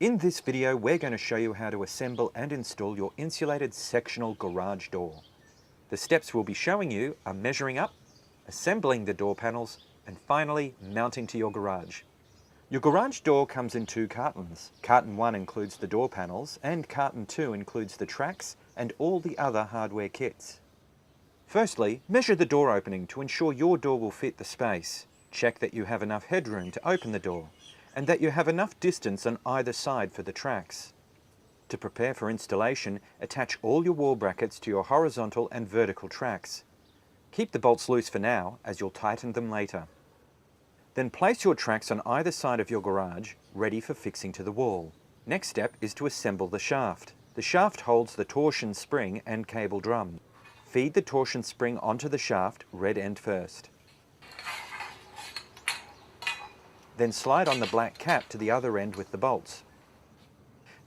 In this video, we're going to show you how to assemble and install your insulated sectional garage door. The steps we'll be showing you are measuring up, assembling the door panels, and finally mounting to your garage. Your garage door comes in two cartons. Carton 1 includes the door panels and carton 2 includes the tracks and all the other hardware kits. Firstly, measure the door opening to ensure your door will fit the space. Check that you have enough headroom to open the door and that you have enough distance on either side for the tracks. To prepare for installation, attach all your wall brackets to your horizontal and vertical tracks. Keep the bolts loose for now, as you'll tighten them later. Then place your tracks on either side of your garage, ready for fixing to the wall. Next step is to assemble the shaft. The shaft holds the torsion spring and cable drum. Feed the torsion spring onto the shaft, red end first. Then slide on the black cap to the other end with the bolts.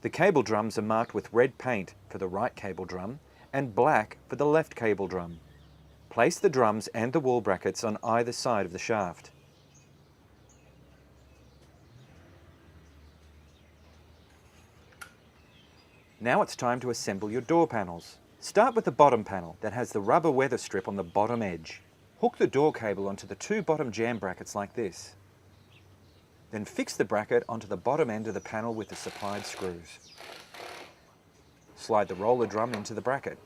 The cable drums are marked with red paint for the right cable drum and black for the left cable drum. Place the drums and the wall brackets on either side of the shaft. Now it's time to assemble your door panels. Start with the bottom panel that has the rubber weather strip on the bottom edge. Hook the door cable onto the two bottom jam brackets like this. Then fix the bracket onto the bottom end of the panel with the supplied screws. Slide the roller drum into the bracket.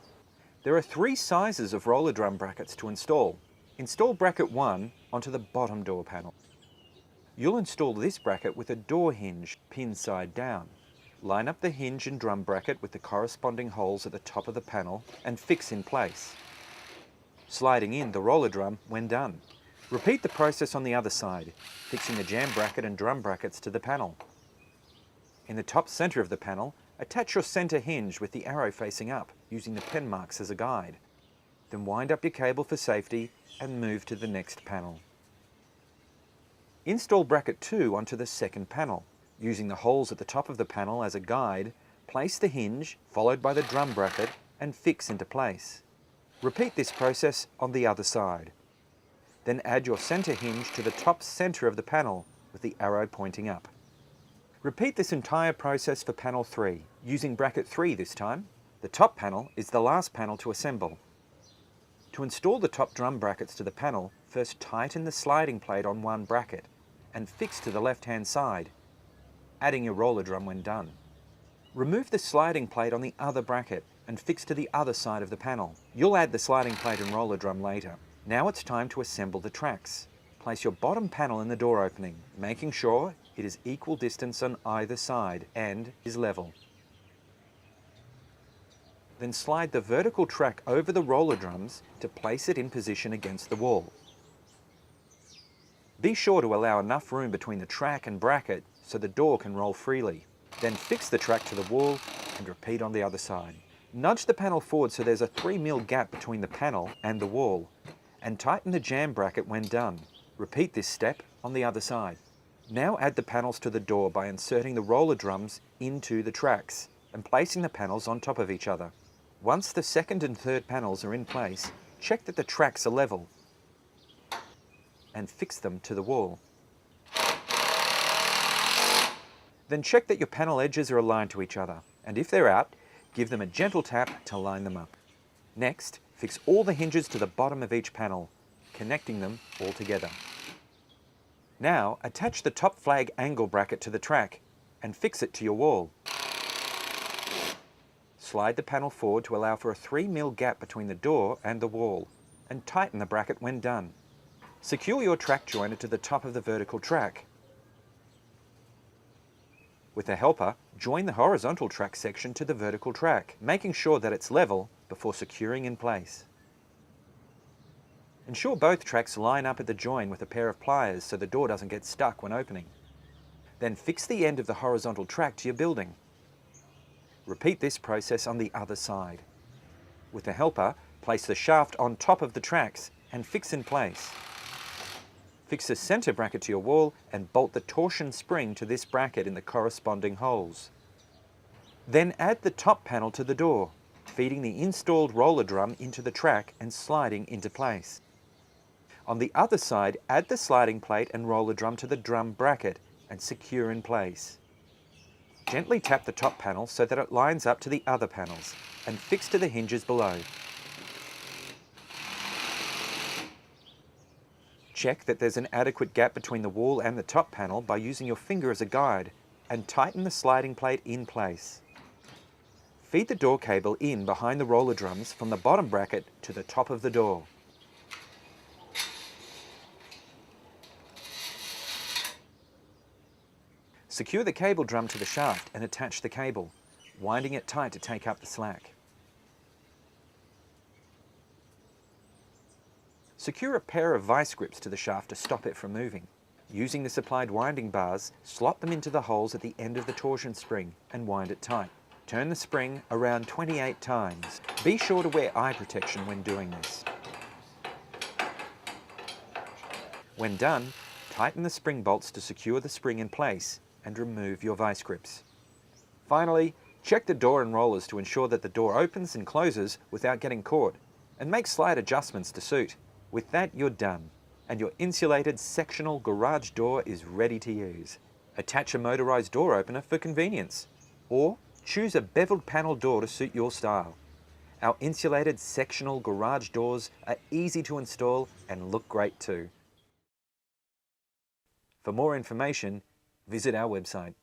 There are three sizes of roller drum brackets to install. Install bracket 1 onto the bottom door panel. You'll install this bracket with a door hinge pin side down. Line up the hinge and drum bracket with the corresponding holes at the top of the panel and fix in place, sliding in the roller drum when done. Repeat the process on the other side, fixing the jam bracket and drum brackets to the panel. In the top center of the panel, attach your center hinge with the arrow facing up, using the pen marks as a guide. Then wind up your cable for safety and move to the next panel. Install bracket 2 onto the second panel. Using the holes at the top of the panel as a guide, place the hinge, followed by the drum bracket, and fix into place. Repeat this process on the other side. Then add your center hinge to the top center of the panel with the arrow pointing up. Repeat this entire process for panel 3, using bracket 3 this time. The top panel is the last panel to assemble. To install the top drum brackets to the panel, first tighten the sliding plate on one bracket and fix to the left-hand side, adding your roller drum when done. Remove the sliding plate on the other bracket and fix to the other side of the panel. You'll add the sliding plate and roller drum later. Now it's time to assemble the tracks. Place your bottom panel in the door opening, making sure it is equal distance on either side and is level. Then slide the vertical track over the roller drums to place it in position against the wall. Be sure to allow enough room between the track and bracket so the door can roll freely. Then fix the track to the wall and repeat on the other side. Nudge the panel forward so there's a 3 mm gap between the panel and the wall, and tighten the jam bracket when done. Repeat this step on the other side. Now add the panels to the door by inserting the roller drums into the tracks and placing the panels on top of each other. Once the second and third panels are in place, check that the tracks are level and fix them to the wall. Then check that your panel edges are aligned to each other, and if they're out, give them a gentle tap to line them up. Next, fix all the hinges to the bottom of each panel, connecting them all together. Now, attach the top flag angle bracket to the track and fix it to your wall. Slide the panel forward to allow for a 3 mm gap between the door and the wall, and tighten the bracket when done. Secure your track joiner to the top of the vertical track. With a helper, join the horizontal track section to the vertical track, making sure that it's level before securing in place. Ensure both tracks line up at the join with a pair of pliers so the door doesn't get stuck when opening. Then fix the end of the horizontal track to your building. Repeat this process on the other side. With a helper, place the shaft on top of the tracks and fix in place. Fix the center bracket to your wall and bolt the torsion spring to this bracket in the corresponding holes. Then add the top panel to the door, feeding the installed roller drum into the track and sliding into place. On the other side, add the sliding plate and roller drum to the drum bracket and secure in place. Gently tap the top panel so that it lines up to the other panels and fix to the hinges below. Check that there's an adequate gap between the wall and the top panel by using your finger as a guide and tighten the sliding plate in place. Feed the door cable in behind the roller drums from the bottom bracket to the top of the door. Secure the cable drum to the shaft and attach the cable, winding it tight to take up the slack. Secure a pair of vice grips to the shaft to stop it from moving. Using the supplied winding bars, slot them into the holes at the end of the torsion spring and wind it tight. Turn the spring around 28 times. Be sure to wear eye protection when doing this. When done, tighten the spring bolts to secure the spring in place and remove your vice grips. Finally, check the door and rollers to ensure that the door opens and closes without getting caught, and make slight adjustments to suit. With that, you're done, and your insulated sectional garage door is ready to use. Attach a motorized door opener for convenience, or choose a beveled panel door to suit your style. Our insulated sectional garage doors are easy to install and look great too. For more information, visit our website.